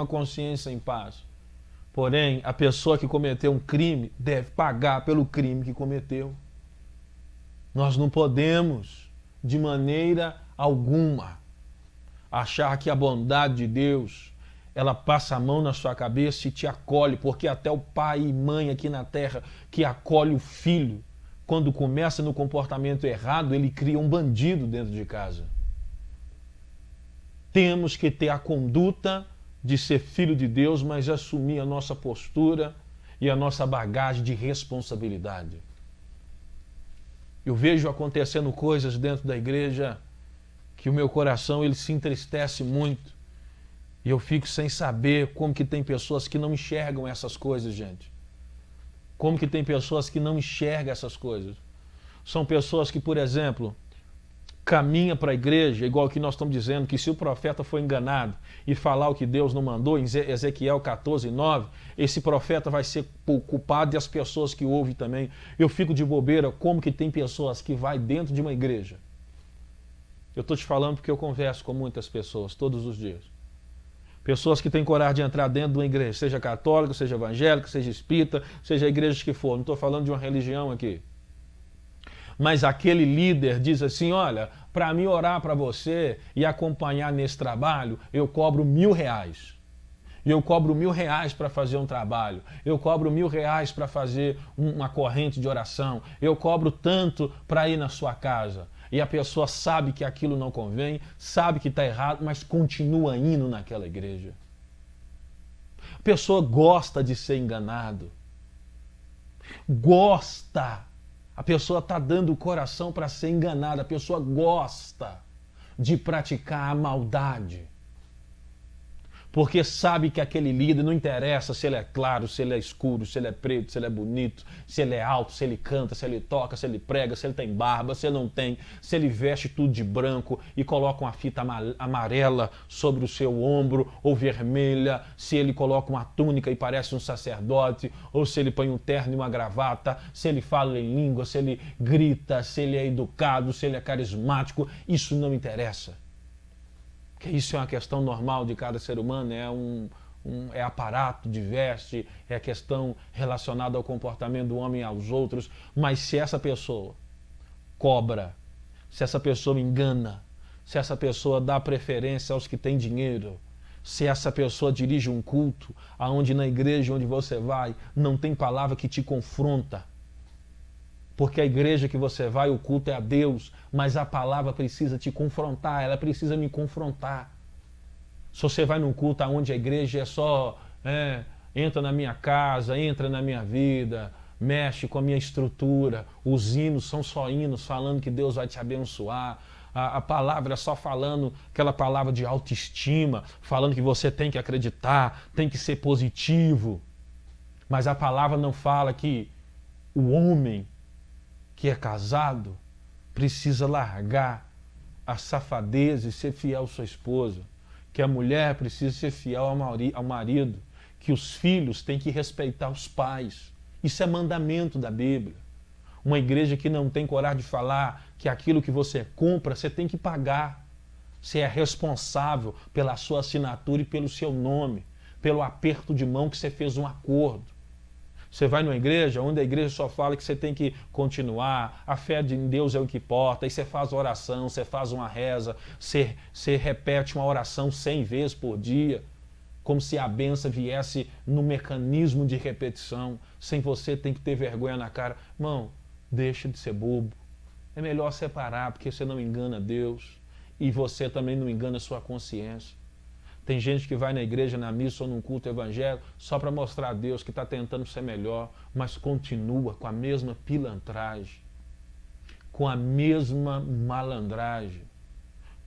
a consciência em paz. Porém, a pessoa que cometeu um crime deve pagar pelo crime que cometeu. Nós não podemos, de maneira alguma, achar que a bondade de Deus, ela passa a mão na sua cabeça e te acolhe, porque até o pai e mãe aqui na terra que acolhe o filho, quando começa no comportamento errado, ele cria um bandido dentro de casa. Temos que ter a conduta de ser filho de Deus, mas assumir a nossa postura e a nossa bagagem de responsabilidade. Eu vejo acontecendo coisas dentro da igreja que o meu coração ele se entristece muito. E eu fico sem saber como que tem pessoas que não enxergam essas coisas, gente. Como que tem pessoas que não enxergam essas coisas. São pessoas que, por exemplo, caminha para a igreja, igual que nós estamos dizendo, que se o profeta foi enganado e falar o que Deus não mandou, em Ezequiel 14:9, esse profeta vai ser culpado e as pessoas que ouvem também. Eu fico de bobeira, como que tem pessoas que vai dentro de uma igreja. Eu estou te falando porque eu converso com muitas pessoas todos os dias. Pessoas que têm coragem de entrar dentro de uma igreja, seja católica, seja evangélica, seja espírita, seja a igreja que for. Não estou falando de uma religião aqui. Mas aquele líder diz assim, olha, para mim orar para você e acompanhar nesse trabalho, eu cobro R$1.000. Eu cobro R$1.000 para fazer um trabalho. Eu cobro R$1.000 para fazer uma corrente de oração. Eu cobro tanto para ir na sua casa. E a pessoa sabe que aquilo não convém, sabe que está errado, mas continua indo naquela igreja. A pessoa gosta de ser enganado. Gosta. A pessoa está dando o coração para ser enganada. A pessoa gosta de praticar a maldade. Porque sabe que aquele líder não interessa se ele é claro, se ele é escuro, se ele é preto, se ele é bonito, se ele é alto, se ele canta, se ele toca, se ele prega, se ele tem barba, se ele não tem, se ele veste tudo de branco e coloca uma fita amarela sobre o seu ombro ou vermelha, se ele coloca uma túnica e parece um sacerdote, ou se ele põe um terno e uma gravata, se ele fala em língua, se ele grita, se ele é educado, se ele é carismático, isso não interessa. Que isso é uma questão normal de cada ser humano, é aparato de veste, é questão relacionada ao comportamento do homem aos outros, mas se essa pessoa cobra, se essa pessoa engana, se essa pessoa dá preferência aos que têm dinheiro, se essa pessoa dirige um culto, aonde na igreja onde você vai não tem palavra que te confronta, porque a igreja que você vai, o culto é a Deus, mas a palavra precisa te confrontar, ela precisa me confrontar. Se você vai num culto onde a igreja é só, entra na minha casa, entra na minha vida, mexe com a minha estrutura, os hinos são só hinos falando que Deus vai te abençoar, a palavra é só falando aquela palavra de autoestima, falando que você tem que acreditar, tem que ser positivo, mas a palavra não fala que o homem que é casado precisa largar a safadeza e ser fiel à sua esposa, que a mulher precisa ser fiel ao marido, que os filhos têm que respeitar os pais. Isso é mandamento da Bíblia. Uma igreja que não tem coragem de falar que aquilo que você compra, você tem que pagar. Você é responsável pela sua assinatura e pelo seu nome, pelo aperto de mão que você fez um acordo. Você vai numa igreja onde a igreja só fala que você tem que continuar, a fé em Deus é o que importa, aí você faz oração, você faz uma reza, você repete uma oração 100 vezes por dia, como se a bênção viesse no mecanismo de repetição, sem você ter que ter vergonha na cara. Irmão, deixa de ser bobo. É melhor separar, porque você não engana Deus e você também não engana a sua consciência. Tem gente que vai na igreja, na missa ou num culto evangélico só para mostrar a Deus que está tentando ser melhor, mas continua com a mesma pilantragem, com a mesma malandragem,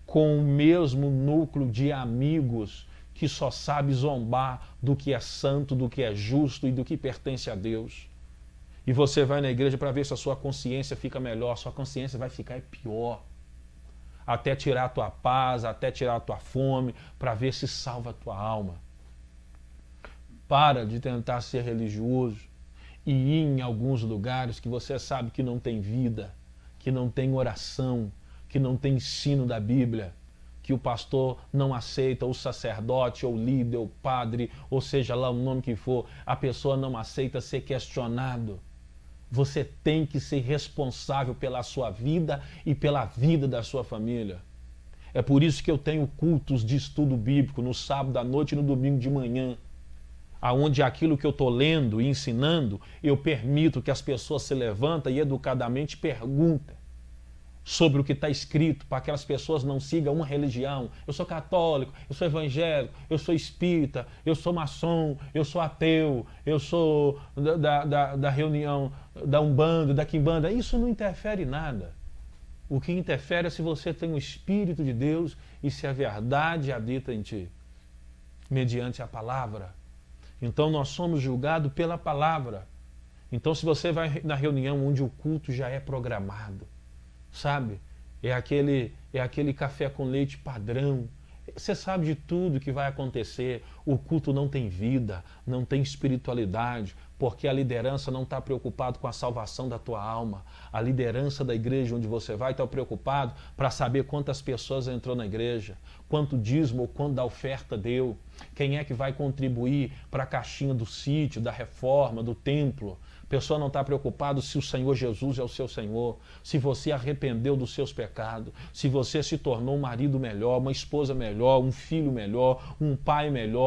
com o mesmo núcleo de amigos que só sabe zombar do que é santo, do que é justo e do que pertence a Deus. E você vai na igreja para ver se a sua consciência fica melhor, sua consciência vai ficar pior. Até tirar a tua paz, até tirar a tua fome, para ver se salva a tua alma. Para de tentar ser religioso e ir em alguns lugares que você sabe que não tem vida, que não tem oração, que não tem ensino da Bíblia, que que o pastor não aceita, o sacerdote, ou líder, ou padre, ou seja lá o nome que for, a pessoa não aceita ser questionado. Você tem que ser responsável pela sua vida e pela vida da sua família. É por isso que eu tenho cultos de estudo bíblico no sábado à noite e no domingo de manhã, aonde aquilo que eu estou lendo e ensinando, eu permito que as pessoas se levantem e educadamente perguntem sobre o que está escrito, para que aquelas pessoas não sigam uma religião. Eu sou católico, eu sou evangélico, eu sou espírita, eu sou maçom, eu sou ateu, eu sou da reunião da Umbanda, da Quimbanda. Isso não interfere em nada. O que interfere é se você tem o Espírito de Deus e se a verdade habita em ti, mediante a palavra. Então nós somos julgados pela palavra. Então se você vai na reunião onde o culto já é programado, sabe? É aquele café com leite padrão. Você sabe de tudo que vai acontecer. O culto não tem vida, não tem espiritualidade, porque a liderança não está preocupada com a salvação da tua alma. A liderança da igreja onde você vai está preocupado para saber quantas pessoas entrou na igreja, quanto dízimo ou quanto da oferta deu, quem é que vai contribuir para a caixinha do sítio, da reforma, do templo. A pessoa não está preocupada se o Senhor Jesus é o seu Senhor, se você arrependeu dos seus pecados, se você se tornou um marido melhor, uma esposa melhor, um filho melhor, um pai melhor.